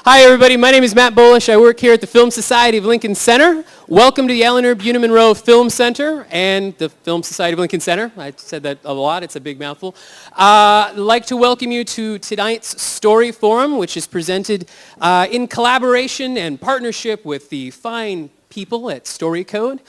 Hi, everybody. My name is Matt Bolish. I work here at the Film Society of Lincoln Center. Welcome to the Eleanor Bunim Monroe Film Center and the Film Society of Lincoln Center. I said that a lot. It's a big mouthful. I'd like to welcome you to tonight's Story Forum, which is presented in collaboration and partnership with the fine people at StoryCode.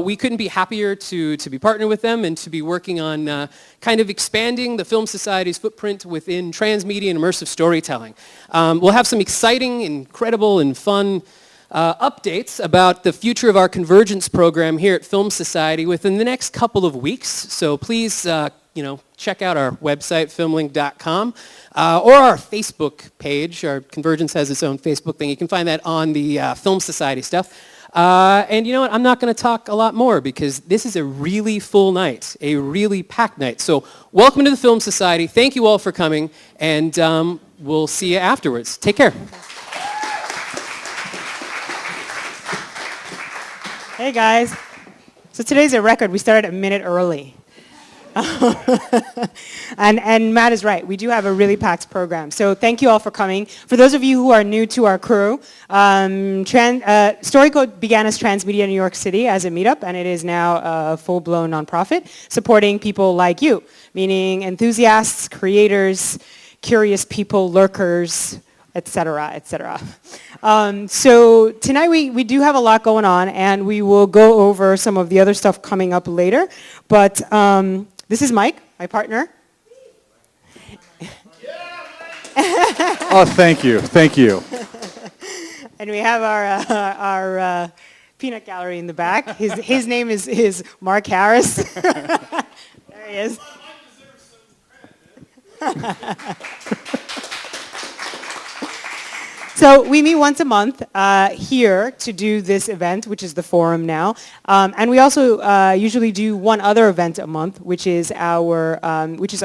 We couldn't be happier to be partnered with them and to be working on kind of expanding the Film Society's footprint within transmedia and immersive storytelling. We'll have some exciting, incredible, and fun updates about the future of our Convergence program here at Film Society within the next couple of weeks. So please, check out our website, filmlink.com, or our Facebook page. Our Convergence has its own Facebook thing. You can find that on the Film Society stuff. And you know what, I'm not going to talk a lot more because this is a really full night, a really packed night. So welcome to the Film Society. Thank you all for coming, and we'll see you afterwards. Take care. Hey guys. So today's a record. We started a minute early. And Matt is right. We do have a really packed program. So thank you all for coming. For those of you who are new to our crew, StoryCode began as Transmedia New York City as a meetup, and it is now a full-blown nonprofit supporting people like you, meaning enthusiasts, creators, curious people, lurkers, etc., etc. So tonight we do have a lot going on, and we will go over some of the other stuff coming up later. But this is Mike, my partner. Oh, thank you. And we have our peanut gallery in the back. His name is Mark Harris. There he is. So we meet once a month here to do this event, which is the forum now. And we also usually do one other event a month, which is a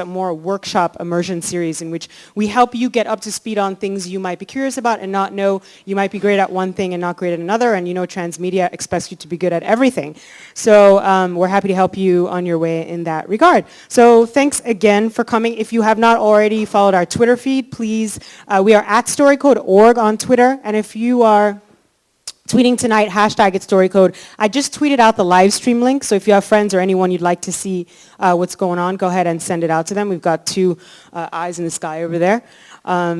more workshop immersion series in which we help you get up to speed on things you might be curious about and not know. You might be great at one thing and not great at another, and transmedia expects you to be good at everything. So we're happy to help you on your way in that regard. So thanks again for coming. If you have not already followed our Twitter feed, please, we are at StoryCode.org on Twitter, and if you are tweeting tonight, hashtag it's StoryCode. I just tweeted out the live stream link, so if you have friends or anyone you'd like to see what's going on, go ahead and send it out to them. We've got two eyes in the sky over there. I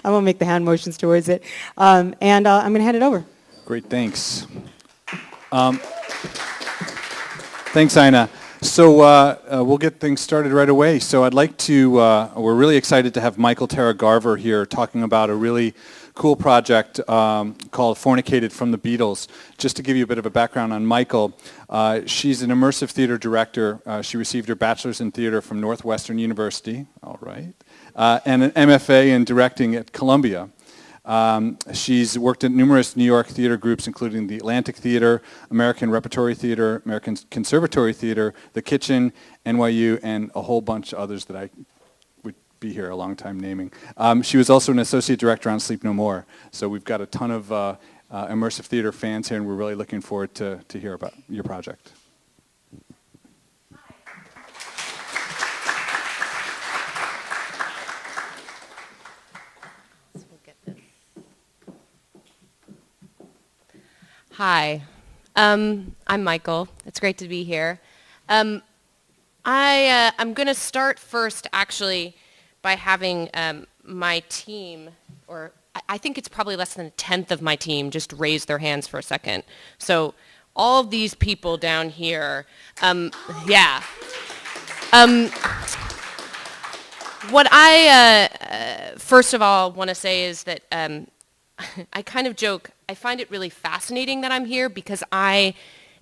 won't make the hand motions towards it. And I'm going to hand it over. Great, thanks. Thanks, Ina. So we'll get things started right away. So I'd like to, we're really excited to have Mikhael Tara Garver here talking about a really cool project called Fornicated From The Beatles. Just to give you a bit of a background on Mikhael, she's an immersive theater director. She received her bachelor's in theater from Northwestern University, all right, and an MFA in directing at Columbia. She's worked at numerous New York theater groups, including the Atlantic Theater, American Repertory Theater, American Conservatory Theater, The Kitchen, NYU, and a whole bunch of others that I would be here a long time naming. She was also an associate director on Sleep No More. So we've got a ton of immersive theater fans here, and we're really looking forward to hear about your project. Hi, I'm Mikhael. It's great to be here. I'm going to start first, actually, by having my team, or I think it's probably less than a tenth of my team, just raise their hands for a second. So all of these people down here, yeah. What I, first of all, want to say is that I kind of joke, I find it really fascinating that I'm here because I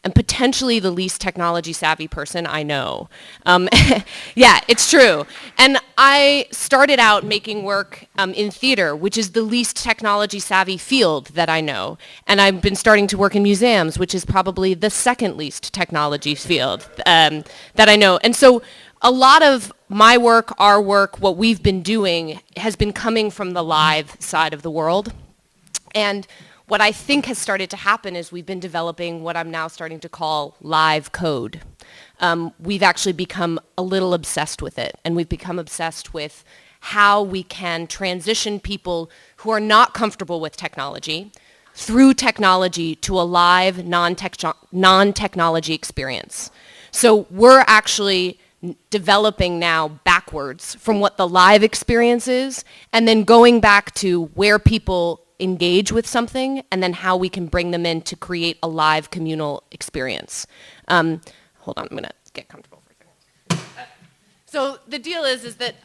am potentially the least technology savvy person I know. Yeah, it's true. And I started out making work in theater, which is the least technology savvy field that I know. And I've been starting to work in museums, which is probably the second least technology field that I know. And so a lot of my work, our work, what we've been doing has been coming from the live side of the world. And what I think has started to happen is we've been developing what I'm now starting to call live code. We've actually become a little obsessed with it, and we've become obsessed with how we can transition people who are not comfortable with technology through technology to a live non-technology experience. So we're actually developing now backwards from what the live experience is, and then going back to where people engage with something, and then how we can bring them in to create a live communal experience. Hold on, I'm gonna get comfortable for a second. So the deal is that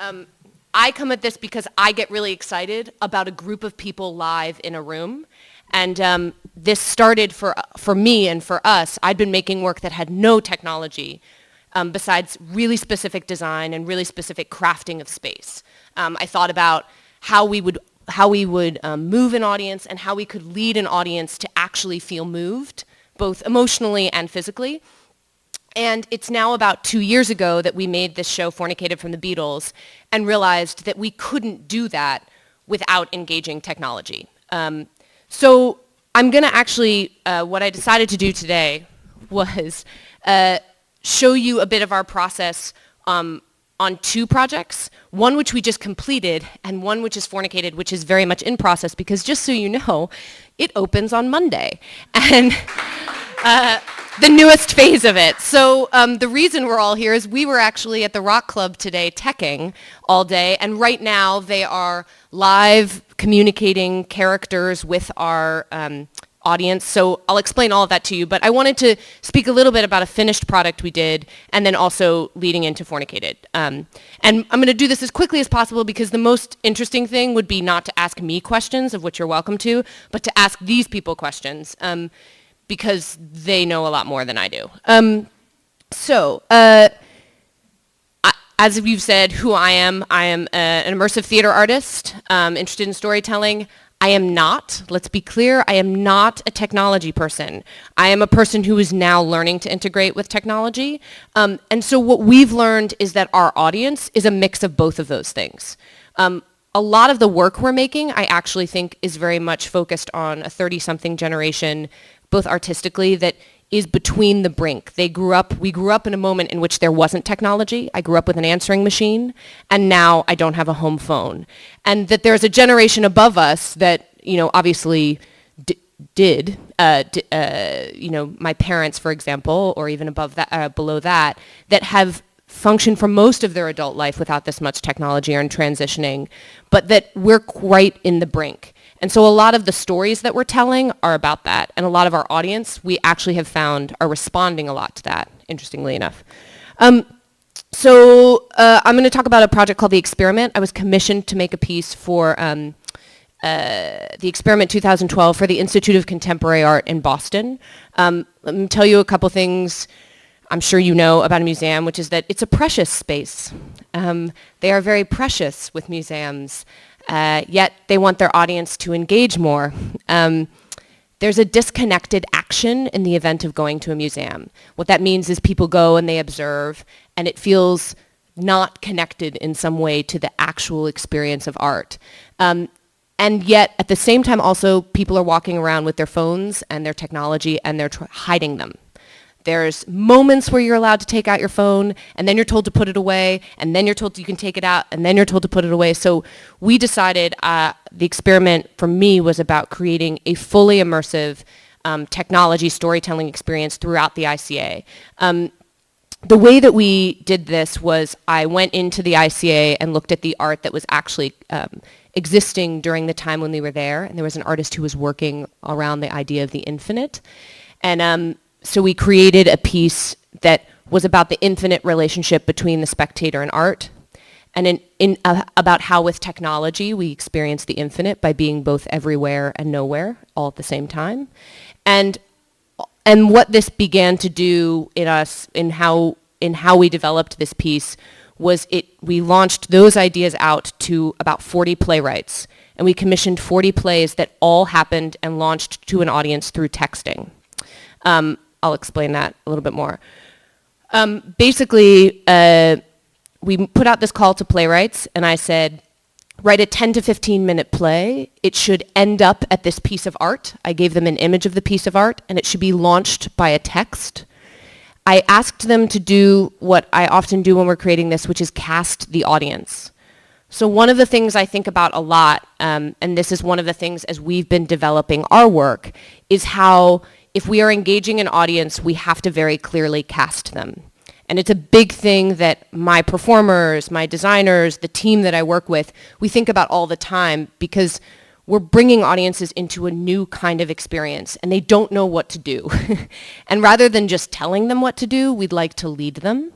I come at this because I get really excited about a group of people live in a room. And this started for me and for us. I'd been making work that had no technology besides really specific design and really specific crafting of space. I thought about how we would move an audience and how we could lead an audience to actually feel moved, both emotionally and physically. And it's now about 2 years ago that we made this show, Fornicated From The Beatles, and realized that we couldn't do that without engaging technology. So I'm going to actually, what I decided to do today was show you a bit of our process on 2 projects, one which we just completed and one which is Fornicated, which is very much in process, because just so you know, it opens on Monday. And the newest phase of it. So the reason we're all here is we were actually at the Rock Club today teching all day, and right now they are live communicating characters with our audience. So I'll explain all of that to you, but I wanted to speak a little bit about a finished product we did, and then also leading into Fornicated. And I'm going to do this as quickly as possible, because the most interesting thing would be not to ask me questions, of which you're welcome to, but to ask these people questions. Because they know a lot more than I do. As you've said, who I am an immersive theater artist, interested in storytelling. I am not, let's be clear, I am not a technology person. I am a person who is now learning to integrate with technology. And so what we've learned is that our audience is a mix of both of those things. A lot of the work we're making, I actually think, is very much focused on a 30-something generation, both artistically, that is between the brink. We grew up in a moment in which there wasn't technology. I grew up with an answering machine, and now I don't have a home phone. And that there's a generation above us that, obviously did, my parents, for example, or even below that have functioned for most of their adult life without this much technology or in transitioning, but that we're right in the brink. And so a lot of the stories that we're telling are about that. And a lot of our audience, we actually have found, are responding a lot to that, interestingly enough. So I'm going to talk about a project called The Experiment. I was commissioned to make a piece for The Experiment 2012 for the Institute of Contemporary Art in Boston. Let me tell you a couple things I'm sure you know about a museum, which is that it's a precious space. They are very precious with museums. Yet they want their audience to engage more. There's a disconnected action in the event of going to a museum. What that means is people go and they observe, and it feels not connected in some way to the actual experience of art. And yet, at the same time, also, people are walking around with their phones and their technology, and they're hiding them. There's moments where you're allowed to take out your phone, and then you're told to put it away, and then you're told you can take it out, and then you're told to put it away. So we decided the experiment for me was about creating a fully immersive technology storytelling experience throughout the ICA. The way that we did this was I went into the ICA and looked at the art that was actually existing during the time when we were there, and there was an artist who was working around the idea of the infinite. And so we created a piece that was about the infinite relationship between the spectator and art, and about how with technology we experience the infinite by being both everywhere and nowhere all at the same time. And what this began to do in us, in how we developed this piece, was we launched those ideas out to about 40 playwrights, and we commissioned 40 plays that all happened and launched to an audience through texting. I'll explain that a little bit more. Basically, we put out this call to playwrights, and I said, write a 10 to 15 minute play. It should end up at this piece of art. I gave them an image of the piece of art, and it should be launched by a text. I asked them to do what I often do when we're creating this, which is cast the audience. So one of the things I think about a lot, and this is one of the things as we've been developing our work, is how if we are engaging an audience, we have to very clearly cast them. And it's a big thing that my performers, my designers, the team that I work with, we think about all the time, because we're bringing audiences into a new kind of experience and they don't know what to do. And rather than just telling them what to do, we'd like to lead them.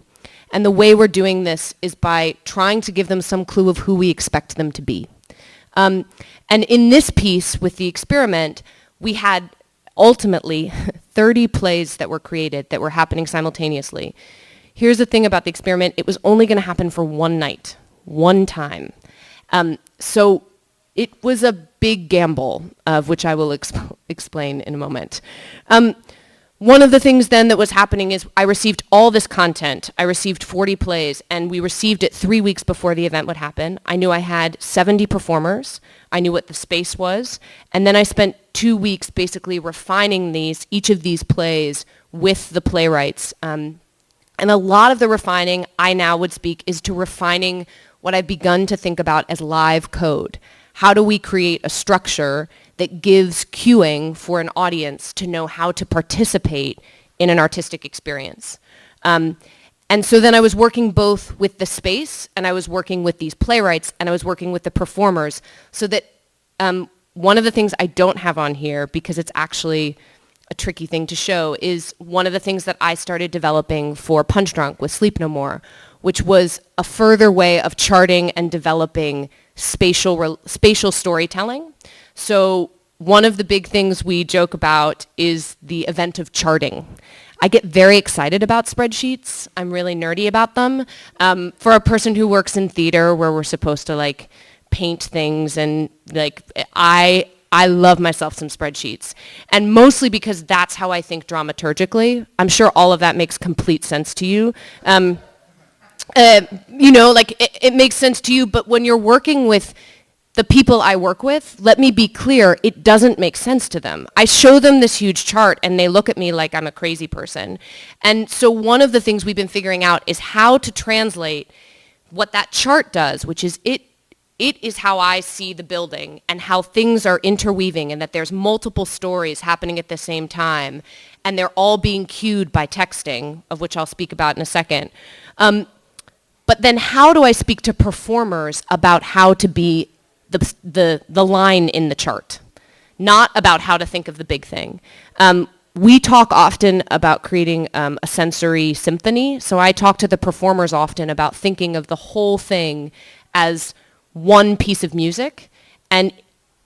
And the way we're doing this is by trying to give them some clue of who we expect them to be. And in this piece with the experiment, we had ultimately 30 plays that were created that were happening simultaneously. Here's the thing about the experiment. It was only going to happen for one night, one time. So it was a big gamble, of which I will explain in a moment. One of the things then that was happening is I received all this content. I received 40 plays, and we received it 3 weeks before the event would happen. I knew I had 70 performers. I knew what the space was. And then I spent 2 weeks basically refining each of these plays with the playwrights. And a lot of the refining I now would speak is to refining what I've begun to think about as live code. How do we create a structure that gives cueing for an audience to know how to participate in an artistic experience? And so then I was working both with the space, and I was working with these playwrights, and I was working with the performers, so that one of the things I don't have on here, because it's actually a tricky thing to show, is one of the things that I started developing for Punch Drunk with Sleep No More, which was a further way of charting and developing spatial storytelling. So one of the big things we joke about is the event of charting. I get very excited about spreadsheets. I'm really nerdy about them. For a person who works in theater where we're supposed to like paint things, and like I love myself some spreadsheets. And mostly because that's how I think dramaturgically. I'm sure all of that makes complete sense to you. It makes sense to you, but when you're working with the people I work with, let me be clear, it doesn't make sense to them. I show them this huge chart and they look at me like I'm a crazy person. And so one of the things we've been figuring out is how to translate what that chart does, which is it is how I see the building and how things are interweaving, and that there's multiple stories happening at the same time, and they're all being cued by texting, of which I'll speak about in a second. But then how do I speak to performers about how to be the line in the chart, not about how to think of the big thing? We talk often about creating a sensory symphony, so I talk to the performers often about thinking of the whole thing as one piece of music, and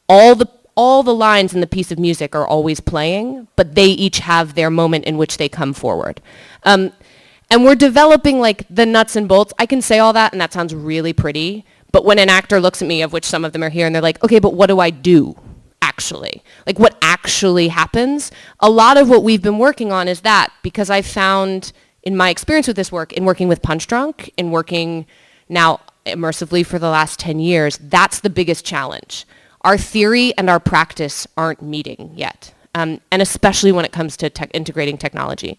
all the lines in the piece of music are always playing, but they each have their moment in which they come forward. And we're developing like the nuts and bolts. I can say all that, and that sounds really pretty, but when an actor looks at me, of which some of them are here, and they're like, okay, but what do I do, actually? Like, what actually happens? A lot of what we've been working on is that, because I found, in my experience with this work, in working with Punch Drunk, in working now immersively for the last 10 years, that's the biggest challenge. Our theory and our practice aren't meeting yet, and especially when it comes to integrating technology.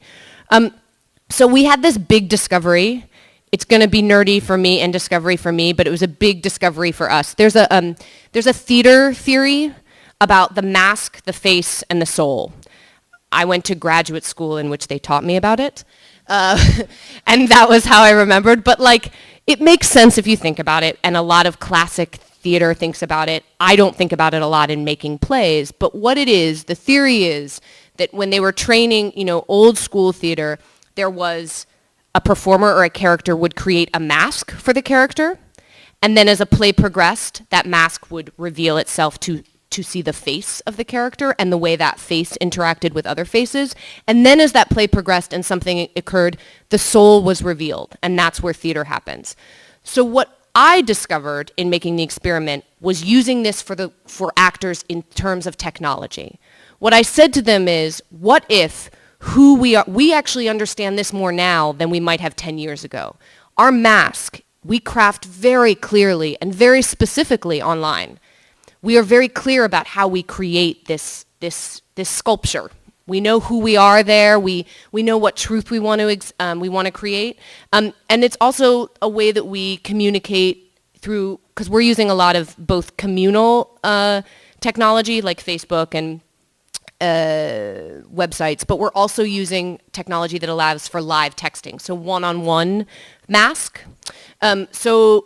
So we had this big discovery. It's going to be nerdy for me and discovery for me, but it was a big discovery for us. There's a theater theory about the mask, the face, and the soul. I went to graduate school in which they taught me about it, and that was how I remembered. But like, it makes sense if you think about it, and a lot of classic theater thinks about it. I don't think about it a lot in making plays, but what it is, the theory is that when they were training, old school theater, there was a performer or a character would create a mask for the character, and then as a play progressed, that mask would reveal itself to see the face of the character and the way that face interacted with other faces. And then as that play progressed and something occurred, the soul was revealed, and that's where theater happens. So what I discovered in making the experiment was using this for actors in terms of technology. What I said to them is, what if who we are, we actually understand this more now than we might have 10 years ago. Our mask, we craft very clearly and very specifically online. We are very clear about how we create this sculpture. We know who we are there. We know what truth we want to create. And it's also a way that we communicate through, because we're using a lot of both communal technology like Facebook and websites, but we're also using technology that allows for live texting, so one-on-one mask. So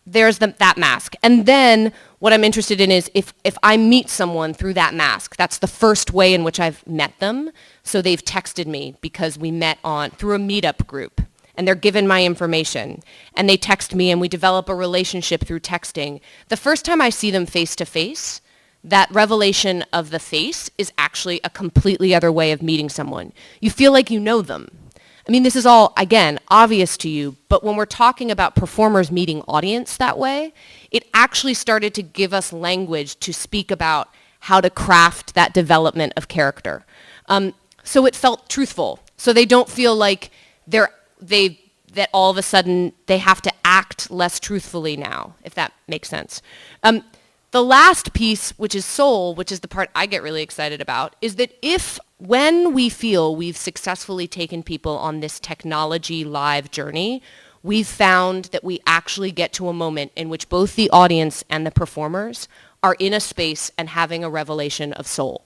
there's that mask. And then what I'm interested in is if I meet someone through that mask, that's the first way in which I've met them. So they've texted me because we met through a meetup group, and they're given my information, and they text me, and we develop a relationship through texting. The first time I see them face to face, that revelation of the face is actually a completely other way of meeting someone. You feel like you know them. I mean, this is all, again, obvious to you, but when we're talking about performers meeting audience that way, it actually started to give us language to speak about how to craft that development of character. So it felt truthful. So they don't feel like that all of a sudden they have to act less truthfully now, if that makes sense. The last piece, which is soul, which is the part I get really excited about, is that when we feel we've successfully taken people on this technology live journey, we've found that we actually get to a moment in which both the audience and the performers are in a space and having a revelation of soul.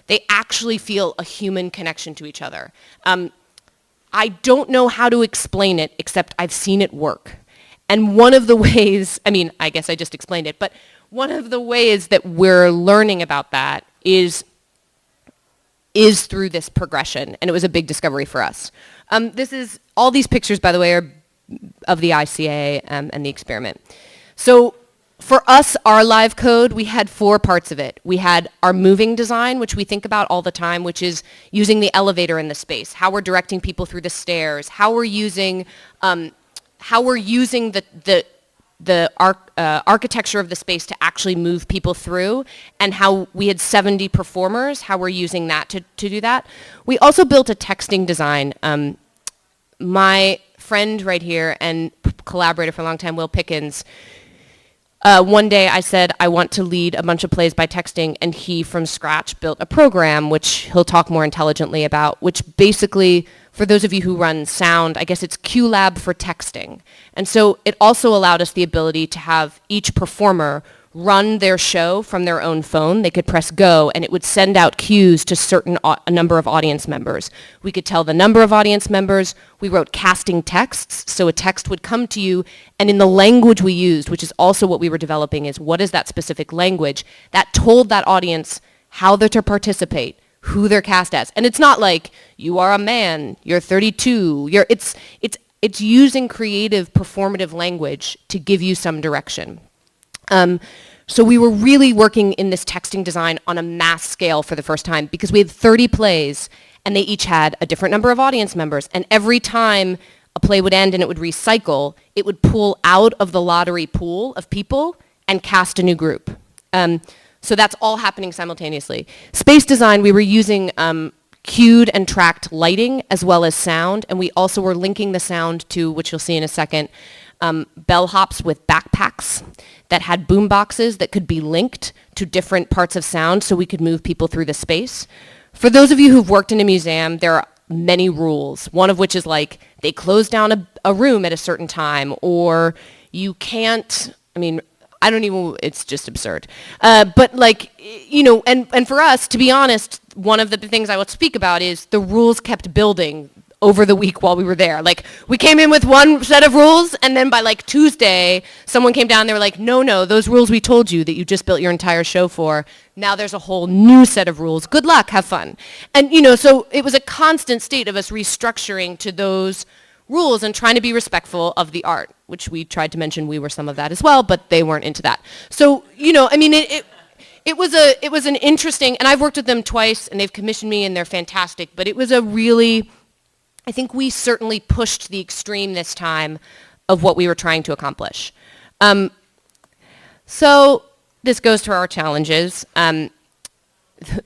They actually feel a human connection to each other. I don't know how to explain it, except I've seen it work. And one of the ways, I guess I just explained it, but one of the ways that we're learning about that is through this progression, and it was a big discovery for us. All these pictures, by the way, are of the ICA and the experiment. So for us, our live code, we had 4 parts of it. We had our moving design, which we think about all the time, which is using the elevator in the space, how we're directing people through the stairs, how we're using the architecture of the space to actually move people through, and how we had 70 performers, how we're using that to do that. We also built a texting design. My friend right here and collaborator for a long time, Will Pickens, one day I said, I want to lead a bunch of plays by texting, and he from scratch built a program, which he'll talk more intelligently about, which basically, for those of you who run sound, I guess it's QLab for texting. And so it also allowed us the ability to have each performer run their show from their own phone. They could press go, and it would send out cues to a number of audience members. We could tell the number of audience members. We wrote casting texts, so a text would come to you, and in the language we used, which is also what we were developing, is what is that specific language that told that audience how they're to participate, who they're cast as. And it's not like, you are a man, you're 32, it's using creative performative language to give you some direction. So we were really working in this texting design on a mass scale for the first time, because we had 30 plays and they each had a different number of audience members, and every time a play would end and it would recycle, it would pull out of the lottery pool of people and cast a new group. So that's all happening simultaneely. Space design, we were using cued and tracked lighting as well as sound, and we also were linking the sound to, which you'll see in a second, bellhops with backpacks that had boom boxes that could be linked to different parts of sound so we could move people through the space. For those of you who've worked in a museum, there are many rules, one of which is like they close down a room at a certain time, or you can't, it's just absurd. But like, and for us, to be honest, one of the things I will speak about is the rules kept building over the week while we were there. Like, we came in with one set of rules, and then by like Tuesday, someone came down and they were like, no, those rules we told you that you just built your entire show for, now there's a whole new set of rules. Good luck, have fun. And so it was a constant state of us restructuring to those rules and trying to be respectful of the art, which we tried to mention we were some of that as well, but they weren't into that. So, it was an interesting, and I've worked with them twice, and they've commissioned me, and they're fantastic, but it was I think we certainly pushed the extreme this time of what we were trying to accomplish. So this goes to our challenges.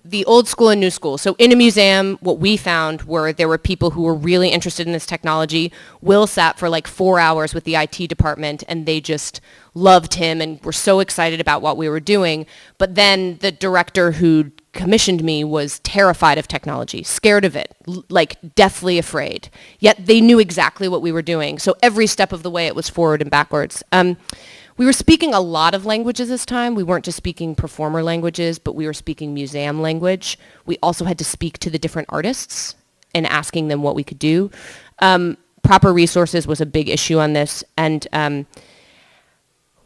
The old school and new school. So in a museum, what we found were there were people who were really interested in this technology. Will sat for like 4 hours with the IT department, and they just loved him and were so excited about what we were doing. But then the director who commissioned me was terrified of technology, scared of it, like deathly afraid. Yet they knew exactly what we were doing. So every step of the way it was forward and backwards. we were speaking a lot of languages this time. We weren't just speaking performer languages, but we were speaking museum language. We also had to speak to the different artists and asking them what we could do. Proper resources was a big issue on this. And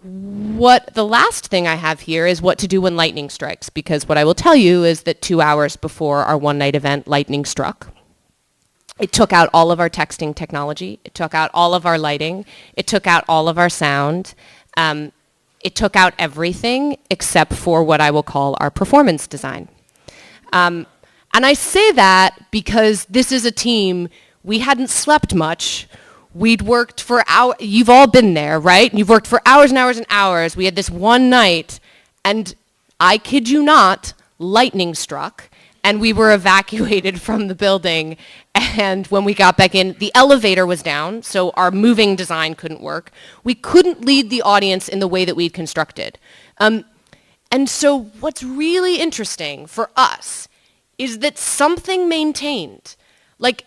what the last thing I have here is what to do when lightning strikes, because what I will tell you is that 2 hours before our one-night event, lightning struck. It took out all of our texting technology. It took out all of our lighting. It took out all of our sound. It took out everything except for what I will call our performance design. And I say that because this is a team, we hadn't slept much. We'd worked for hours. You've all been there, right? You've worked for hours and hours and hours. We had this one night, and I kid you not, lightning struck, and we were evacuated from the building. And when we got back in, the elevator was down, so our moving design couldn't work. We couldn't lead the audience in the way that we'd constructed. And so what's really interesting for us is that something maintained. Like,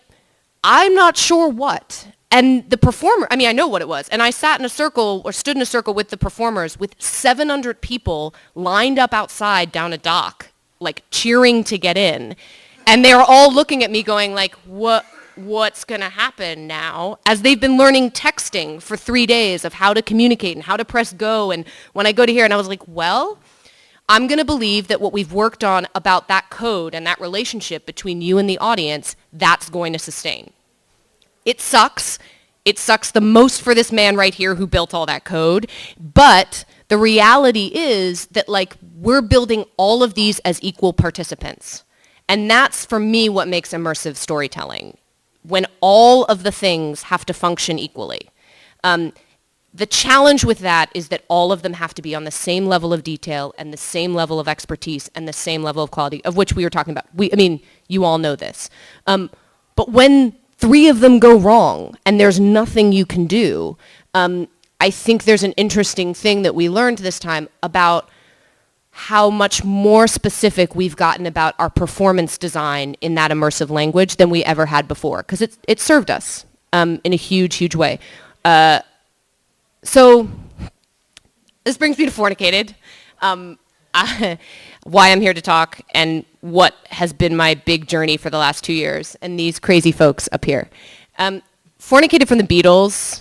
I'm not sure what. And the performer, I mean, I know what it was. And I sat in a circle, or stood in a circle with the performers, with 700 people lined up outside down a dock, like cheering to get in. And they were all looking at me going like, what's gonna happen now? As they've been learning texting for 3 days of how to communicate and how to press go. And when I go to here, and I was like, well, I'm gonna believe that what we've worked on about that code and that relationship between you and the audience, that's going to sustain. It sucks. It sucks the most for this man right here who built all that code. But the reality is that like we're building all of these as equal participants. And that's for me what makes immersive storytelling, when all of the things have to function equally. The challenge with that is that all of them have to be on the same level of detail and the same level of expertise and the same level of quality, of which we were talking about. I mean, you all know this. But when 3 of them go wrong and there's nothing you can do, I think there's an interesting thing that we learned this time about how much more specific we've gotten about our performance design in that immersive language than we ever had before, because it served us in a huge, huge way. So this brings me to Fornicated, why I'm here to talk, and what has been my big journey for the last 2 years, and these crazy folks up here. Fornicated from the Beatles,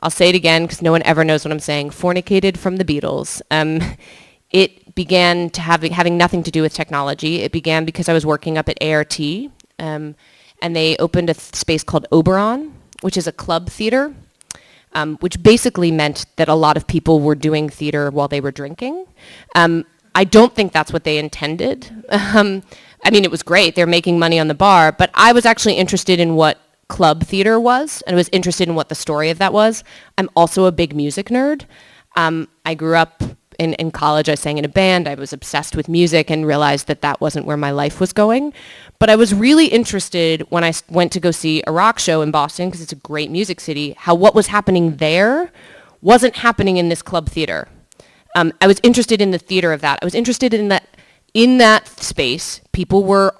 I'll say it again because no one ever knows what I'm saying, Fornicated from the Beatles. It began to having nothing to do with technology. It began because I was working up at ART, and they opened a space called Oberon, which is a club theater, which basically meant that a lot of people were doing theater while they were drinking. I don't think that's what they intended. I mean, it was great. They're making money on the bar, but I was actually interested in what club theater was, and I was interested in what the story of that was. I'm also a big music nerd. I grew up in college. I sang in a band. I was obsessed with music and realized that that wasn't where my life was going. But I was really interested when I went to go see a rock show in Boston, because it's a great music city, how what was happening there wasn't happening in this club theater. I was interested in the theater of that. I was interested in that space, people were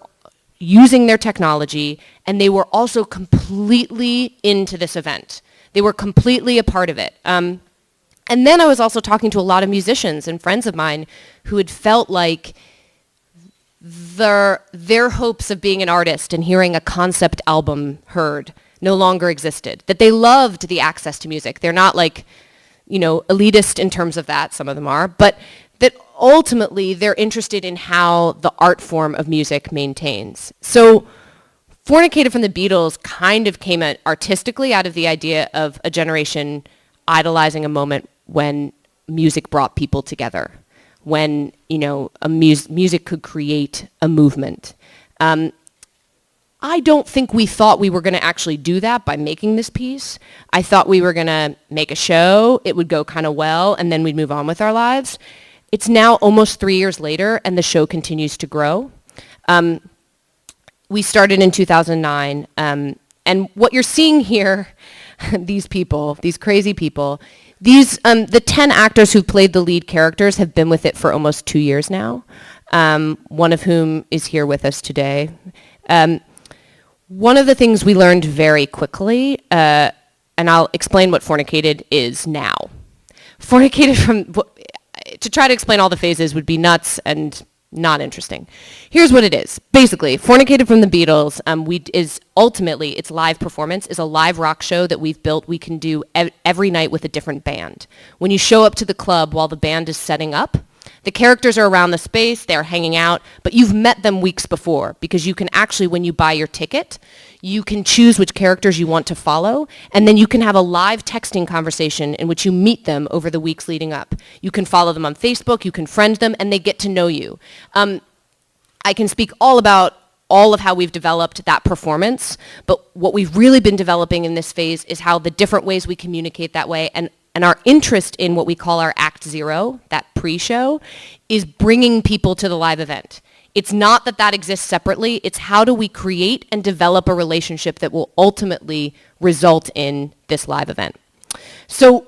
using their technology, and they were also completely into this event. They were completely a part of it. And then I was also talking to a lot of musicians and friends of mine who had felt like their hopes of being an artist and hearing a concept album heard no longer existed, that they loved the access to music. They're not like, elitist in terms of that, some of them are, but that ultimately they're interested in how the art form of music maintains. So Fornicated from the Beatles kind of came artistically out of the idea of a generation idolizing a moment when music brought people together, when music could create a movement. I don't think we thought we were going to actually do that by making this piece. I thought we were going to make a show, it would go kind of well, and then we'd move on with our lives. It's now almost 3 years later, and the show continues to grow. We started in 2009, and what you're seeing here, these people, these crazy people, the 10 actors who played the lead characters have been with it for almost 2 years now, one of whom is here with us today. One of the things we learned very quickly, and I'll explain what Fornicated is now. Fornicated from, to try to explain all the phases would be nuts and not interesting. Here's what it is. Basically, Fornicated from the Beatles is ultimately, its live performance is a live rock show that we've built we can do every night with a different band. When you show up to the club while the band is setting up, the characters are around the space, they're hanging out, but you've met them weeks before because you can actually, when you buy your ticket, you can choose which characters you want to follow, and then you can have a live texting conversation in which you meet them over the weeks leading up. You can follow them on Facebook, you can friend them, and they get to know you. I can speak all about all of how we've developed that performance, but what we've really been developing in this phase is how the different ways we communicate that way, and our interest in what we call our Act Zero, that pre-show, is bringing people to the live event. It's not that that exists separately, it's how do we create and develop a relationship that will ultimately result in this live event. So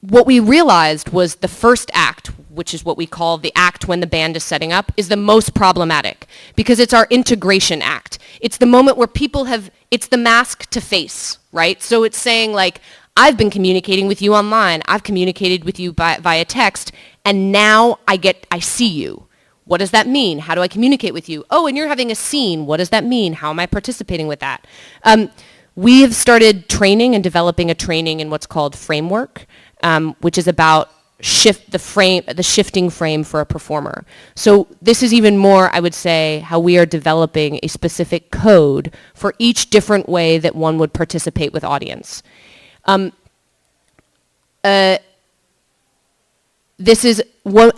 what we realized was the first act, which is what we call the act when the band is setting up, is the most problematic because it's our integration act. It's the moment where it's the mask to face, right? So it's saying like, I've been communicating with you online, I've communicated with you via text, and now I see you. What does that mean? How do I communicate with you? Oh, and you're having a scene. What does that mean? How am I participating with that? We have started training and developing a training in what's called framework, which is about the shifting frame for a performer. So this is even more, I would say, how we are developing a specific code for each different way that one would participate with audience. This is,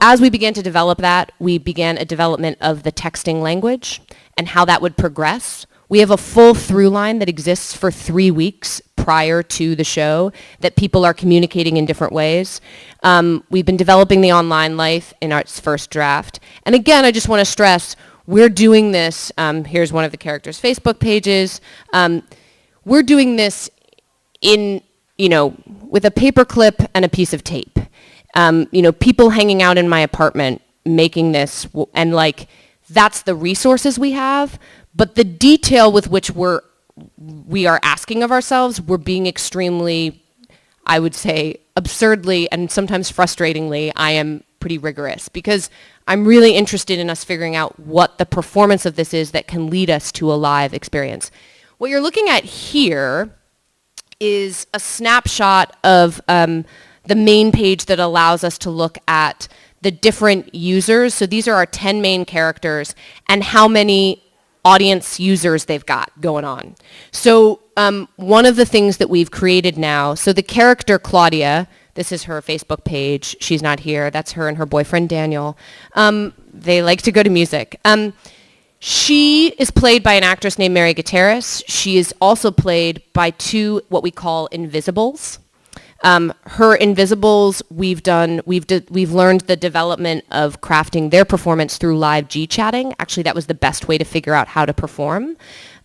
as we began to develop that, we began a development of the texting language and how that would progress. We have a full through line that exists for 3 weeks prior to the show that people are communicating in different ways. We've been developing the online life in its first draft. And again, I just want to stress, we're doing this, here's one of the characters' Facebook pages. We're doing this with a paper clip and a piece of tape. People hanging out in my apartment making this, and like, that's the resources we have, but the detail with which we are asking of ourselves, we're being extremely, I would say, absurdly and sometimes frustratingly, I am pretty rigorous because I'm really interested in us figuring out what the performance of this is that can lead us to a live experience. What you're looking at here is a snapshot of the main page that allows us to look at the different users. So these are our 10 main characters and how many audience users they've got going on. So one of the things that we've created now, so the character Claudia, this is her Facebook page. She's not here. That's her and her boyfriend Daniel. They like to go to music. She is played by an actress named Mary Gutierrez. She is also played by 2 what we call invisibles. Her invisibles, we've learned the development of crafting their performance through live G-chatting. Actually, that was the best way to figure out how to perform.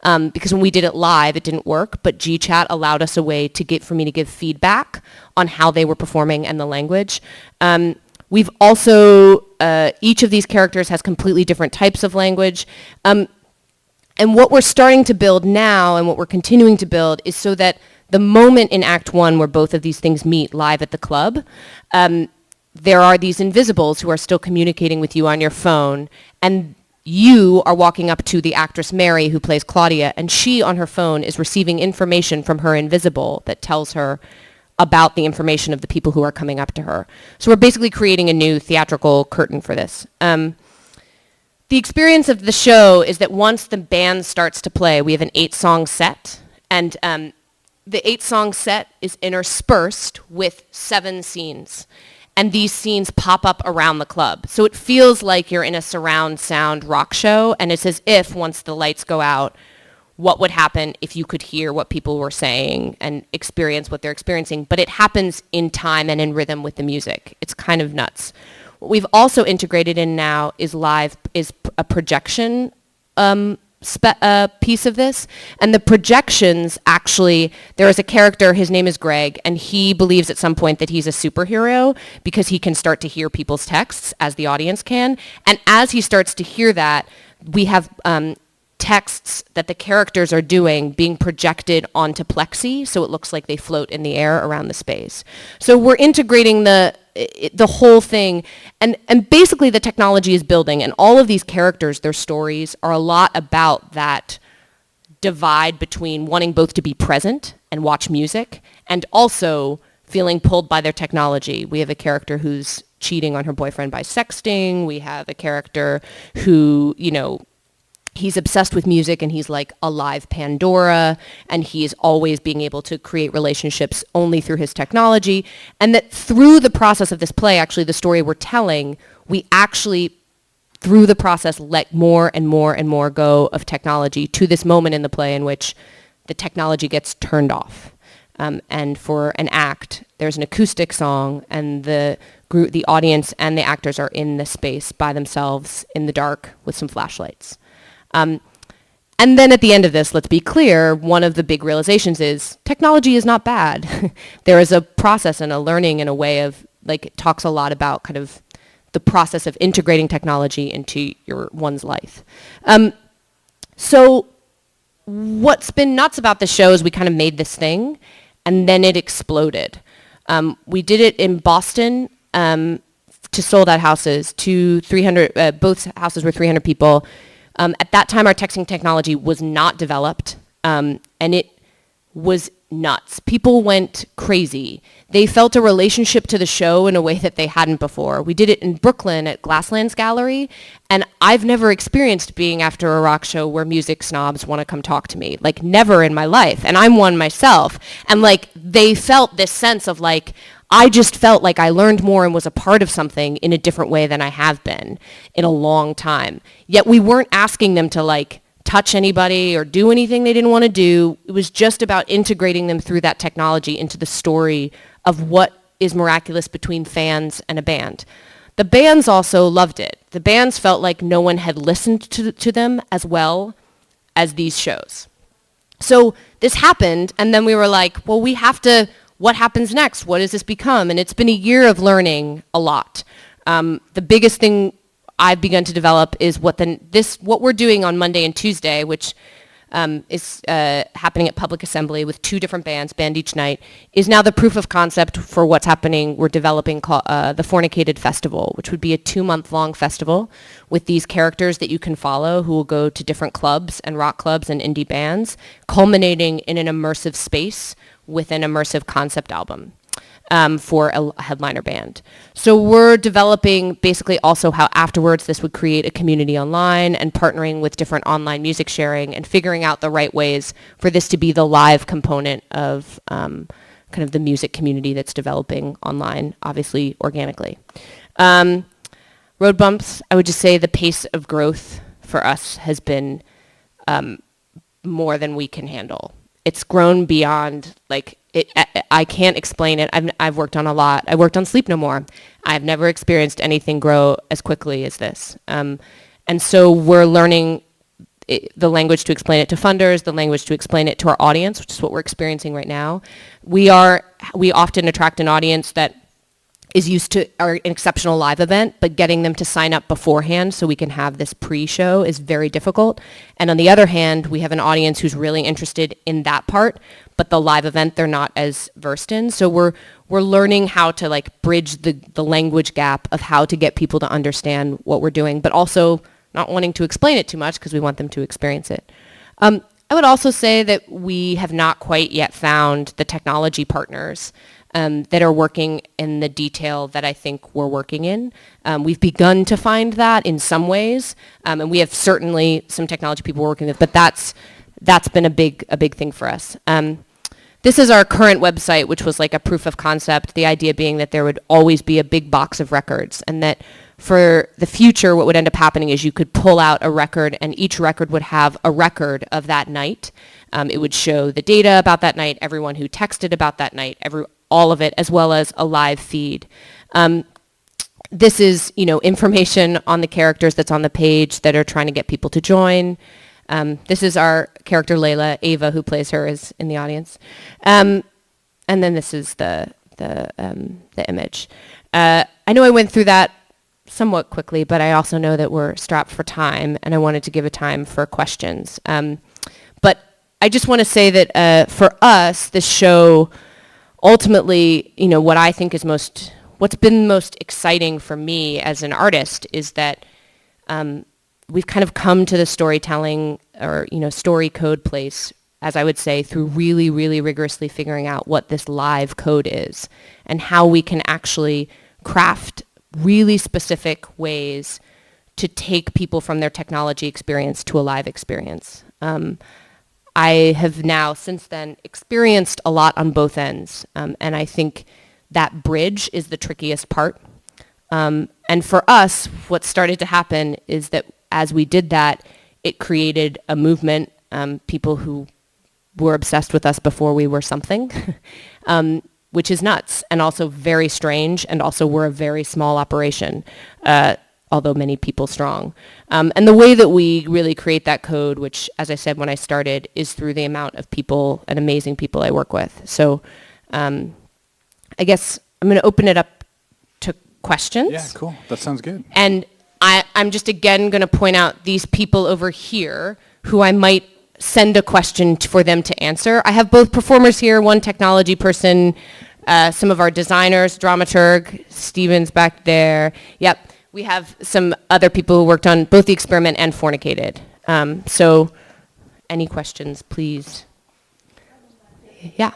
Because when we did it live, it didn't work, but G-chat allowed us a way for me to give feedback on how they were performing and the language. We've also, each of these characters has completely different types of language. And what we're starting to build now and what we're continuing to build is so that the moment in Act 1 where both of these things meet live at the club, there are these invisibles who are still communicating with you on your phone, and you are walking up to the actress Mary who plays Claudia, and she on her phone is receiving information from her invisible that tells her about the information of the people who are coming up to her. So we're basically creating a new theatrical curtain for this. The experience of the show is that once the band starts to play, we have an 8-song set, and the 8-song set is interspersed with 7 scenes. And these scenes pop up around the club. So it feels like you're in a surround sound rock show, and it's as if once the lights go out, what would happen if you could hear what people were saying and experience what they're experiencing. But it happens in time and in rhythm with the music. It's kind of nuts. What we've also integrated in now is a projection piece of this, and the projections actually, there is a character, his name is Greg, and he believes at some point that he's a superhero because he can start to hear people's texts as the audience can, and as he starts to hear that, we have texts that the characters are doing being projected onto plexi, so it looks like they float in the air around the space. So we're integrating the whole thing, and basically the technology is building, and all of these characters, their stories are a lot about that divide between wanting both to be present and watch music, and also feeling pulled by their technology. We have a character who's cheating on her boyfriend by sexting. We have a character who, he's obsessed with music and he's like a live Pandora, and he's always being able to create relationships only through his technology. And that through the process of this play, actually the story we're telling, we actually, through the process, let more and more and more go of technology to this moment in the play in which the technology gets turned off. And for an act, there's an acoustic song, and the audience and the actors are in the space by themselves in the dark with some flashlights. And then at the end of this, let's be clear, one of the big realizations is technology is not bad. There is a process and a learning and a way of, it talks a lot about kind of the process of integrating technology into one's life. So what's been nuts about the show is we kind of made this thing, and then it exploded. We did it in Boston to sold out houses, to 300, both houses were 300 people. At that time, our texting technology was not developed, and it was nuts. People went crazy. They felt a relationship to the show in a way that they hadn't before. We did it in Brooklyn at Glasslands Gallery, and I've never experienced being after a rock show where music snobs want to come talk to me. Never in my life, and I'm one myself. And they felt this sense of I just felt like I learned more and was a part of something in a different way than I have been in a long time. Yet we weren't asking them to touch anybody or do anything they didn't want to do. It was just about integrating them through that technology into the story of what is miraculous between fans and a band. The bands also loved it. The bands felt like no one had listened to them as well as these shows. So this happened, and then we were like, well, what happens next? What does this become? And it's been a year of learning a lot. The biggest thing I've begun to develop is what we're doing on Monday and Tuesday, which is happening at Public Assembly with 2 different bands, band each night, is now the proof of concept for what's happening. We're developing the Fornicated Festival, which would be a 2-month-long festival with these characters that you can follow who will go to different clubs and rock clubs and indie bands, culminating in an immersive space with an immersive concept album. For a headliner band. So we're developing basically also how afterwards this would create a community online, and partnering with different online music sharing and figuring out the right ways for this to be the live component of kind of the music community that's developing online, obviously organically. Road bumps, I would just say the pace of growth for us has been more than we can handle. It's grown beyond I can't explain it. I've worked on a lot. I worked on Sleep No More. I've never experienced anything grow as quickly as this. And so we're learning the language to explain it to funders, the language to explain it to our audience, which is what we're experiencing right now. We often attract an audience that is used to an exceptional live event, but getting them to sign up beforehand so we can have this pre-show is very difficult. And on the other hand, we have an audience who's really interested in that part, but the live event they're not as versed in. So we're learning how to bridge the language gap of how to get people to understand what we're doing, but also not wanting to explain it too much because we want them to experience it. I would also say that we have not quite yet found the technology partners that are working in the detail that I think we're working in. We've begun to find that in some ways, and we have certainly some technology people we're working with, but that's been a big thing for us. This is our current website, which was a proof of concept, the idea being that there would always be a big box of records, and that for the future, what would end up happening is you could pull out a record, and each record would have a record of that night. It would show the data about that night, everyone who texted about that night, all of it, as well as a live feed. This is, information on the characters that's on the page that are trying to get people to join. This is our character Layla. Ava, who plays her, is in the audience. And then this is the image. I know I went through that somewhat quickly, but I also know that we're strapped for time, and I wanted to give a time for questions. But I just want to say that for us, this show, ultimately, what I think is what's been most exciting for me as an artist is that we've kind of come to the storytelling or, story code place, as I would say, through really, really rigorously figuring out what this live code is and how we can actually craft really specific ways to take people from their technology experience to a live experience. I have now, since then, experienced a lot on both ends, and I think that bridge is the trickiest part. And for us, what started to happen is that as we did that, it created a movement, people who were obsessed with us before we were something, which is nuts and also very strange, and also we're a very small operation, although many people strong. And the way that we really create that code, which, as I said when I started, is through the amount of people and amazing people I work with. So I guess I'm going to open it up to questions. Yeah, cool. That sounds good. And I'm just again going to point out these people over here who I might send a question for them to answer. I have both performers here, one technology person, some of our designers, dramaturg, Steven's back there. Yep, we have some other people who worked on both the experiment and Fornicated. So any questions, please? Yeah.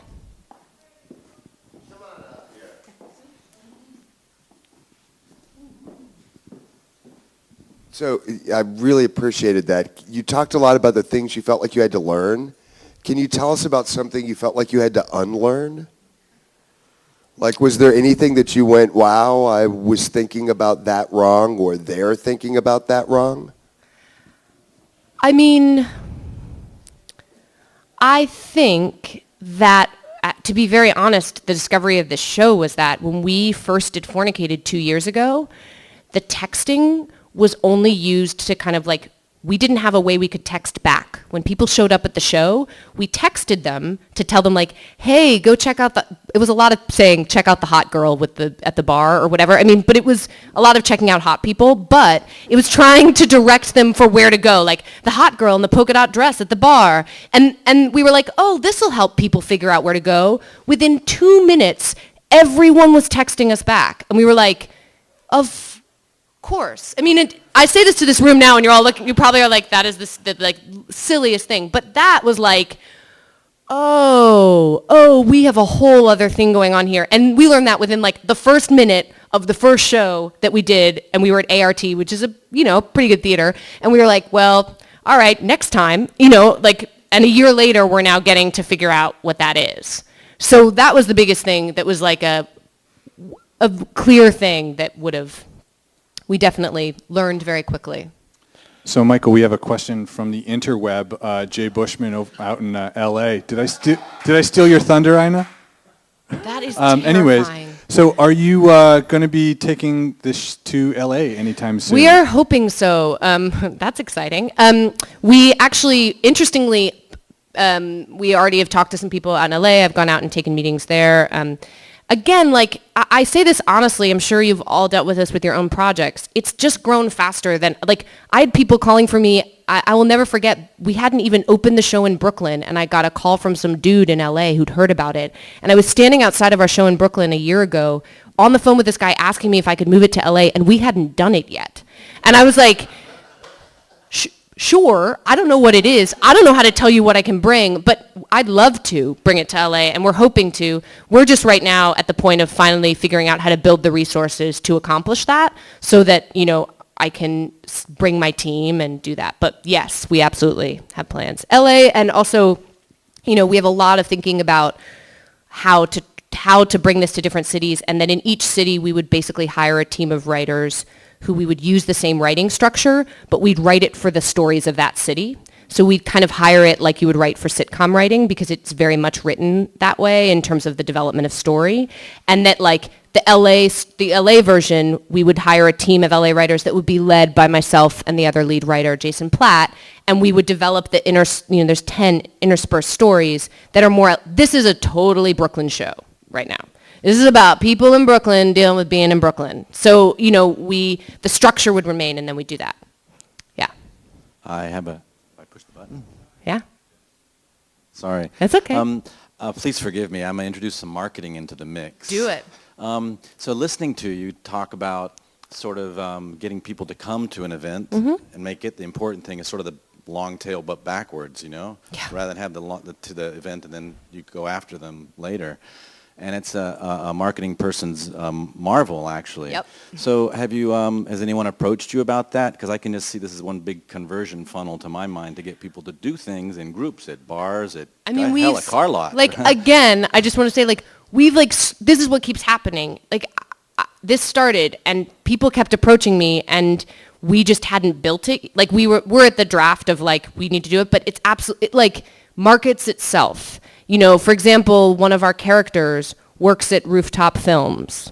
So I really appreciated that. You talked a lot about the things you felt like you had to learn. Can you tell us about something you felt like you had to unlearn? Like, was there anything that you went, wow, I was thinking about that wrong, or they're thinking about that wrong? I mean, I think that, to be very honest, the discovery of this show was that when we first did Fornicated 2 years ago, the texting was only used to kind of like, we didn't have a way we could text back. When people showed up at the show, we texted them to tell them like, hey, go check out it was a lot of saying, check out the hot girl at the bar or whatever. I mean, but it was a lot of checking out hot people, but it was trying to direct them for where to go, like the hot girl in the polka dot dress at the bar. And we were like, oh, this will help people figure out where to go. Within 2 minutes, everyone was texting us back. And we were like, of course. I mean, I say this to this room now, and you're all looking. You probably are like, "That is the like silliest thing." But that was like, oh, we have a whole other thing going on here, and we learned that within like the first minute of the first show that we did, and we were at ART, which is a pretty good theater, and we were like, well, all right, next time, like, and a year later, we're now getting to figure out what that is. So that was the biggest thing. That was like a clear thing that we definitely learned very quickly. So, Michael, we have a question from the interweb. Jay Bushman out in L.A. Did I steal your thunder, Ina? That is terrifying. Anyways, so are you going to be taking this to L.A. anytime soon? We are hoping so. That's exciting. We actually, interestingly, we already have talked to some people out in L.A. I've gone out and taken meetings there. Again, like, I say this honestly, I'm sure you've all dealt with this with your own projects. It's just grown faster than, like, I had people calling for me. I will never forget, we hadn't even opened the show in Brooklyn, and I got a call from some dude in LA who'd heard about it. And I was standing outside of our show in Brooklyn a year ago on the phone with this guy asking me if I could move it to LA, and we hadn't done it yet. And I was like, sure, I don't know what it is. I don't know how to tell you what I can bring, but I'd love to bring it to LA, and we're hoping to. We're just right now at the point of finally figuring out how to build the resources to accomplish that so that, I can bring my team and do that. But yes, we absolutely have plans. LA, and also, we have a lot of thinking about how to bring this to different cities, and then in each city we would basically hire a team of writers who we would use the same writing structure, but we'd write it for the stories of that city. So we'd kind of hire it like you would write for sitcom writing, because it's very much written that way in terms of the development of story. And that, like, the LA version, we would hire a team of LA writers that would be led by myself and the other lead writer, Jason Platt, and we would develop there's 10 interspersed stories that are more, this is a totally Brooklyn show right now. This is about people in Brooklyn dealing with being in Brooklyn. So, the structure would remain, and then we do that. Yeah. I push the button? Yeah. Sorry. That's okay. Please forgive me. I'm going to introduce some marketing into the mix. Do it. So listening to you talk about sort of getting people to come to an event and make it, the important thing is sort of the long tail but backwards, Yeah. rather than have to the event and then you go after them later. And it's a marketing person's marvel, actually. Yep. So has anyone approached you about that? Because I can just see this is one big conversion funnel to my mind to get people to do things in groups at bars, at hell, a car lot. Again, I just want to say, this is what keeps happening. This started, and people kept approaching me, and we just hadn't built it. We're at the draft of, we need to do it, but it's absolutely, markets itself. For example, one of our characters works at Rooftop Films.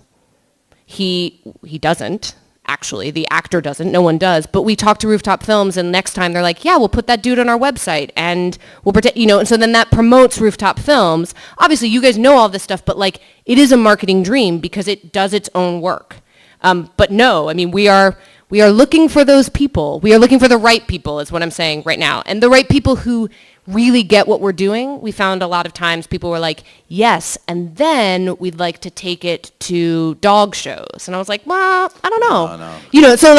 He doesn't, actually. The actor doesn't. No one does. But we talk to Rooftop Films, and next time they're like, yeah, we'll put that dude on our website, and we'll pretend, and so then that promotes Rooftop Films. Obviously, you guys know all this stuff, but, it is a marketing dream because it does its own work. But no, we are looking for those people. We are looking for the right people, is what I'm saying right now. And the right people who really get what we're doing. We found a lot of times people were like, yes, and then we'd like to take it to dog shows. And I was like, well, I don't know. No. So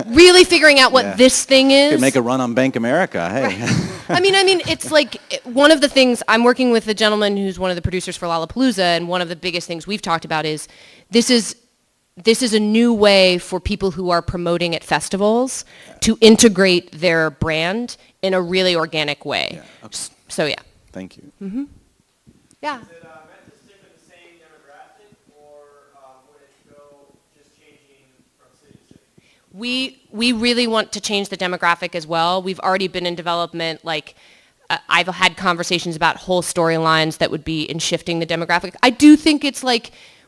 really figuring out what this thing is. Could make a run on Bank America, hey. Right. It's one of the things, I'm working with a gentleman who's one of the producers for Lollapalooza, and one of the biggest things we've talked about is this is a new way for people who are promoting at festivals to integrate their brand in a really organic way. Yeah. Okay. So yeah. Thank you. Mm-hmm. Yeah. Is it meant to stick with the same demographic, or would it go just changing from city to city? We really want to change the demographic as well. We've already been in development, I've had conversations about whole storylines that would be in shifting the demographic. I do think it's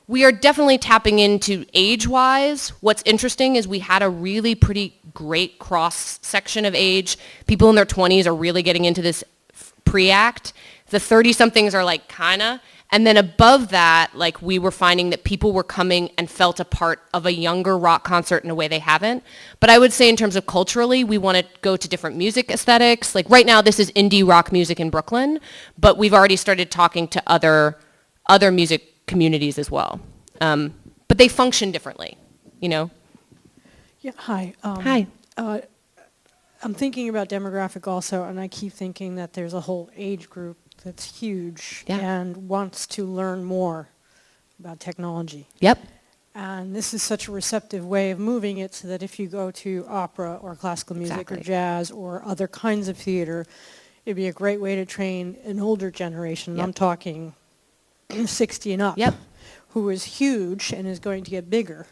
we are definitely tapping into age-wise. What's interesting is we had a really pretty great cross-section of age. People in their 20s are really getting into this pre-act. The 30-somethings are kinda. And then above that, we were finding that people were coming and felt a part of a younger rock concert in a way they haven't. But I would say in terms of culturally, we want to go to different music aesthetics. Right now, this is indie rock music in Brooklyn, but we've already started talking to other music communities as well. But they function differently, Yeah, hi. Hi. I'm thinking about demographic also, and I keep thinking that there's a whole age group that's huge and wants to learn more about technology. Yep. And this is such a receptive way of moving it so that if you go to opera or classical music or jazz or other kinds of theater, it'd be a great way to train an older generation. Yep. I'm talking 60 and up. Yep. Who is huge and is going to get bigger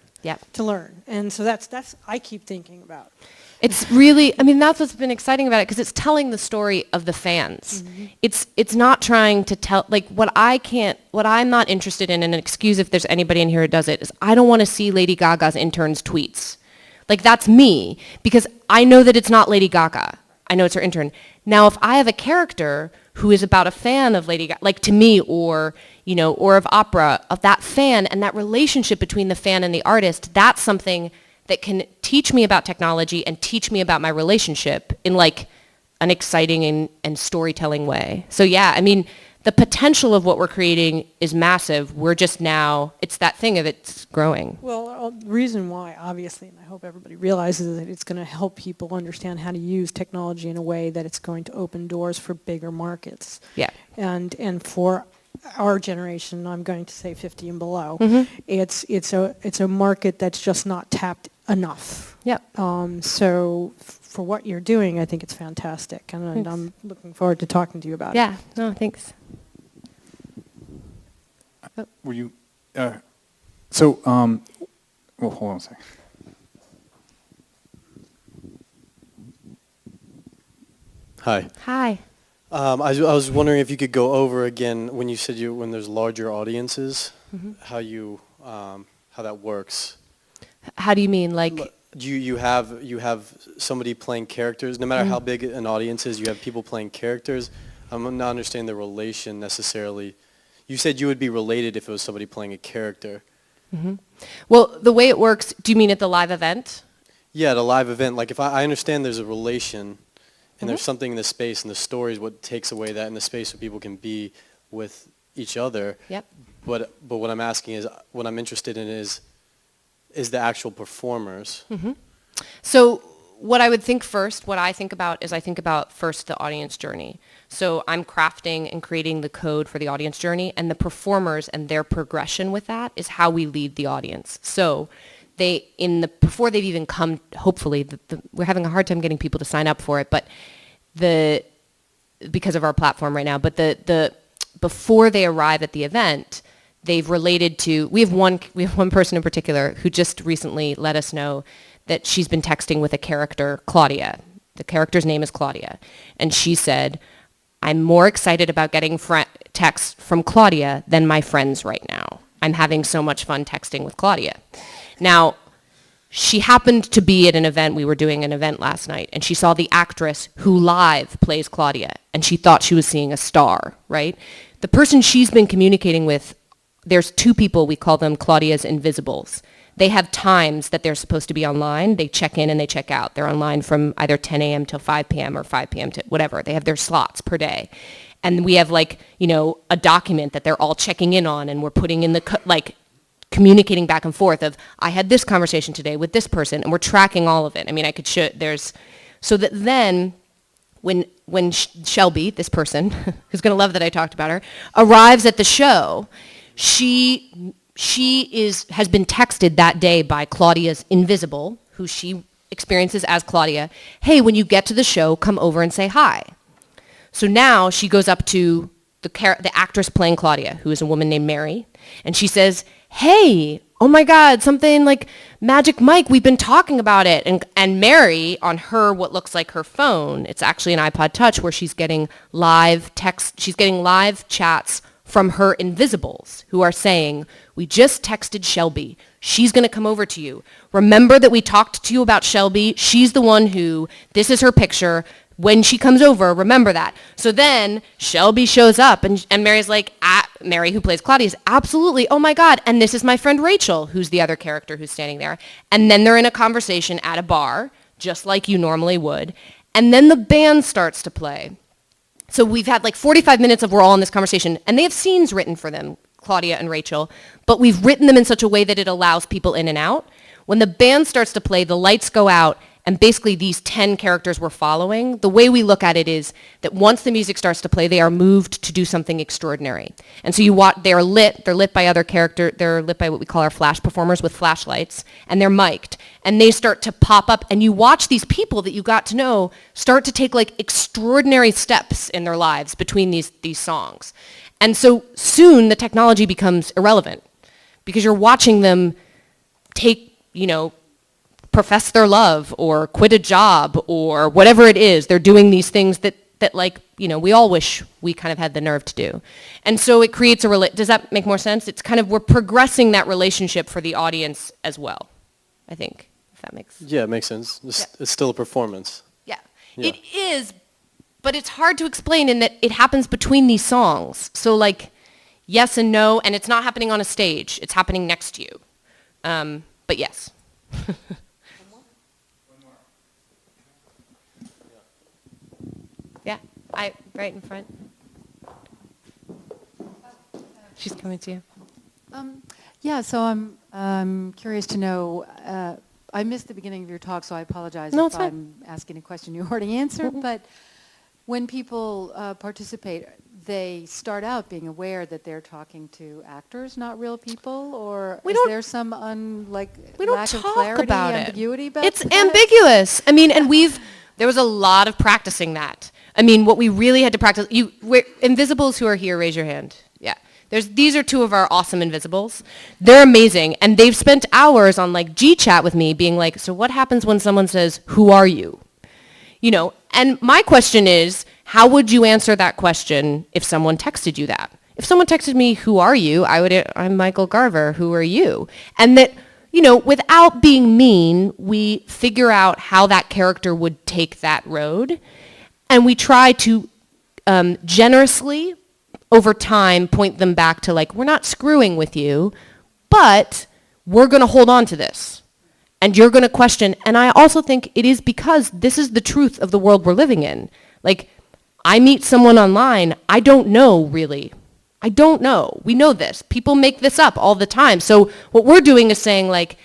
to learn. And so that's I keep thinking about. It's really, that's what's been exciting about it, because it's telling the story of the fans. Mm-hmm. It's not trying to tell, what I'm not interested in, and excuse if there's anybody in here who does it, is I don't want to see Lady Gaga's interns' tweets. That's me, because I know that it's not Lady Gaga. I know it's her intern. Now, if I have a character who is about a fan of Lady Gaga, to me, or of opera, of that fan, and that relationship between the fan and the artist, that's something that can teach me about technology and teach me about my relationship in an exciting and storytelling way. So yeah, the potential of what we're creating is massive. We're just now, it's that thing of it's growing. Well, the reason why, obviously, and I hope everybody realizes that it's going to help people understand how to use technology in a way that it's going to open doors for bigger markets. Yeah. And for our generation, I'm going to say 50 and below, it's a market that's just not tapped enough. Yep. So for what you're doing, I think it's fantastic, and I'm looking forward to talking to you about it. Yeah. No, thanks. Were you, well, hold on a second. Hi. Hi. I was wondering if you could go over again when you said when there's larger audiences, how that works. How do you mean? You have somebody playing characters. No matter how big an audience is, you have people playing characters. I'm not understanding the relation necessarily. you said you would be related if it was somebody playing a character. Well, the way it works, do you mean at the live event? Yeah, at a live event, like if I understand there's a relation and there's something in the space and the story is what takes away that in the space so people can be with each other. Yep. But what I'm asking is, what I'm interested in is the actual performers. So what I would think first, what I think about is I think about first the audience journey. So I'm crafting and creating the code for the audience journey, and the performers and their progression with that is how we lead the audience. So before they've even come, hopefully, we're having a hard time getting people to sign up for it, but because of our platform right now, but before they arrive at the event, they've related to, we have one person in particular who just recently let us know that she's been texting with a character, Claudia. The character's name is Claudia. And she said, I'm more excited about getting texts from Claudia than my friends right now. I'm having so much fun texting with Claudia. Now, she happened to be at an event, we were doing an event last night, and she saw the actress who live plays Claudia, and she thought she was seeing a star, right? The person she's been communicating with, there's two people, we call them Claudia's Invisibles. They have times that they're supposed to be online. They check in and they check out. They're online from either 10 a.m. till 5 p.m. or 5 p.m. to whatever. They have their slots per day. And we have a document that they're all checking in on, and we're putting in communicating back and forth of, I had this conversation today with this person, and we're tracking all of it. I mean, I could show, so that then when Shelby, this person, who's going to love that I talked about her, arrives at the show, she has been texted that day by Claudia's Invisible, who she experiences as Claudia, hey, when you get to the show, come over and say hi. So now she goes up to the actress playing Claudia, who is a woman named Mary, and she says, hey, oh my God, something like Magic Mike, we've been talking about it. And Mary, on what looks like her phone, it's actually an iPod Touch, where she's getting live chats from her Invisibles, who are saying, we just texted Shelby. She's going to come over to you. Remember that we talked to you about Shelby. She's the one this is her picture. When she comes over, remember that. So then Shelby shows up, and Mary's like, Mary, who plays Claudia, is absolutely, oh my God, and this is my friend Rachel, who's the other character who's standing there. And then they're in a conversation at a bar, just like you normally would. And then the band starts to play. So we've had 45 minutes of we're all in this conversation, and they have scenes written for them, Claudia and Rachel, but we've written them in such a way that it allows people in and out. When the band starts to play, the lights go out, and basically these 10 characters we're following, the way we look at it is that once the music starts to play, they are moved to do something extraordinary. And so they're lit by other characters, they're lit by what we call our flash performers with flashlights, and they're mic'd. And they start to pop up, and you watch these people that you got to know start to take extraordinary steps in their lives between these songs. And so soon the technology becomes irrelevant, because you're watching them profess their love or quit a job or whatever it is. They're doing these things that we all wish we kind of had the nerve to do. And so it creates does that make more sense? It's we're progressing that relationship for the audience as well, I think, if that makes sense. Yeah, it makes sense. It's still a performance. Yeah. It is, but it's hard to explain in that it happens between these songs. So yes and no, and it's not happening on a stage. It's happening next to you. But yes. Yeah, right in front. She's coming to you. Yeah, so I'm curious to know, I missed the beginning of your talk, so I apologize No, if it's fine. I'm asking a question you already answered, but when people participate, they start out being aware that they're talking to actors, not real people, or is there some lack of clarity, about ambiguity about It's that? ambiguous. I mean, and there was a lot of practicing that. I mean, what we really had to practice, Invisibles who are here, raise your hand. Yeah. These are two of our awesome Invisibles. They're amazing, and they've spent hours on G-Chat with me being like, so what happens when someone says, who are you? And my question is, how would you answer that question if someone texted you that? If someone texted me, who are you? I'm Mikhael Garver, who are you? And that, without being mean, we figure out how that character would take that road. And we try to generously over time point them back to like, we're not screwing with you, but we're going to hold on to this. And you're going to question. And I also think it is because this is the truth of the world we're living in. Like, I meet someone online, I don't know really. I don't know. We know this. People make this up all the time. So what we're doing is saying like,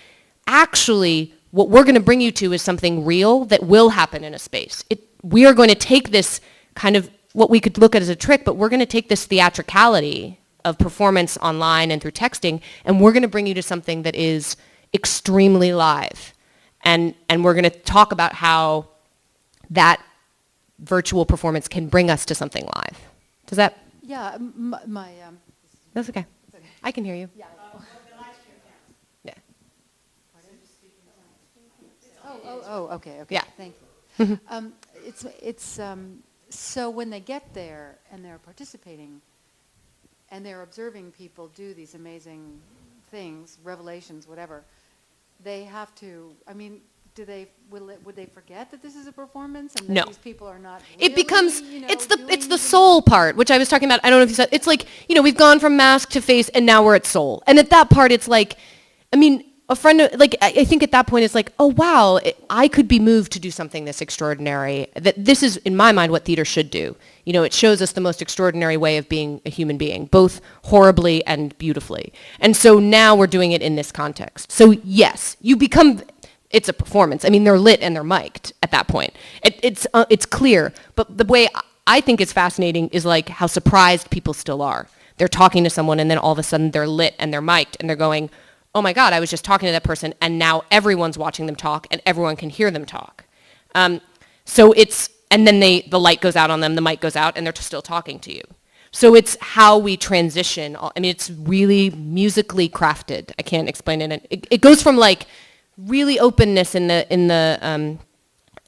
actually, what we're going to bring you to is something real that will happen in a space. We are going to take this kind of what we could look at as a trick, but we're going to take this theatricality of performance online and through texting, and we're going to bring you to something that is extremely live. And we're going to talk about how that virtual performance can bring us to something live. Does that? Yeah, That's okay. I can hear you. Yeah. Yeah. Okay. Yeah. Thank you. So when they get there and they're participating and they're observing people do these amazing things, revelations, whatever, they have to, I mean, would they forget that this is a performance and that No. these people are not It becomes, really, it's the soul part, which I was talking about. I don't know if you said, it's like, we've gone from mask to face and now we're at soul. And at that part, it's like, I mean, a friend, like, I think at that point it's like, oh wow, I could be moved to do something this extraordinary. That this is, in my mind, what theater should do. It shows us the most extraordinary way of being a human being, both horribly and beautifully. And so now we're doing it in this context. So yes, it's a performance. I mean, they're lit and they're mic'd at that point. It's clear. But the way I think it's fascinating is like how surprised people still are. They're talking to someone and then all of a sudden they're lit and they're mic'd and they're going, oh my God, I was just talking to that person and now everyone's watching them talk and everyone can hear them talk. And then the light goes out on them, the mic goes out, and they're still talking to you. So it's how we transition. I mean, it's really musically crafted. I can't explain it. It goes from like really openness in a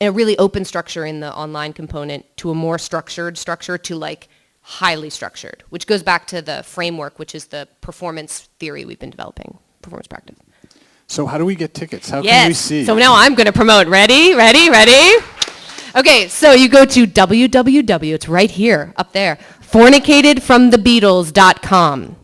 really open structure in the online component to a more structured structure to like highly structured, which goes back to the framework, which is the performance theory we've been developing, performance practice. So how do we get tickets? How can we see? So now I'm going to promote. Ready? Okay, so you go to www, it's right here, up there, fornicatedfromthebeatles.com.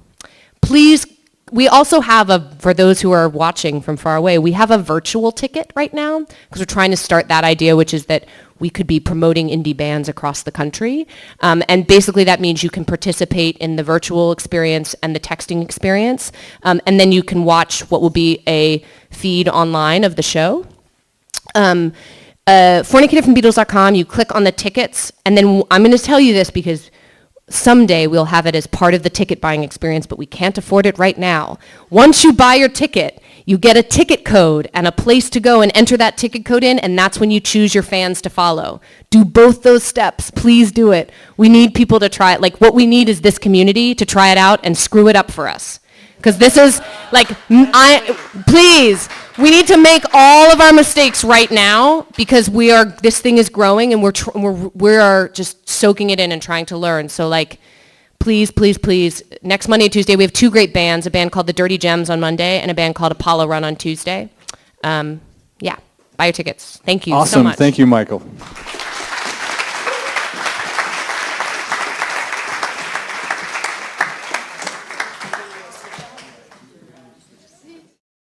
Please, we also have for those who are watching from far away, we have a virtual ticket right now, because we're trying to start that idea, which is that we could be promoting indie bands across the country. And basically that means you can participate in the virtual experience and the texting experience. And then you can watch what will be a feed online of the show. Fornicatedfromthebeatles.com, you click on the tickets, and then I'm going to tell you this because someday we'll have it as part of the ticket buying experience, but we can't afford it right now. Once you buy your ticket, you get a ticket code and a place to go and enter that ticket code in, and that's when you choose your fans to follow. Do both those steps. Please do it. We need people to try it. Like, what we need is this community to try it out and screw it up for us. Because this is, like, please, we need to make all of our mistakes right now because this thing is growing and we are just soaking it in and trying to learn. So, like, please, next Monday and Tuesday, we have two great bands, a band called the Dirty Gems on Monday and a band called Apollo Run on Tuesday. Buy your tickets. Thank you so much. Awesome. Thank you, Michael.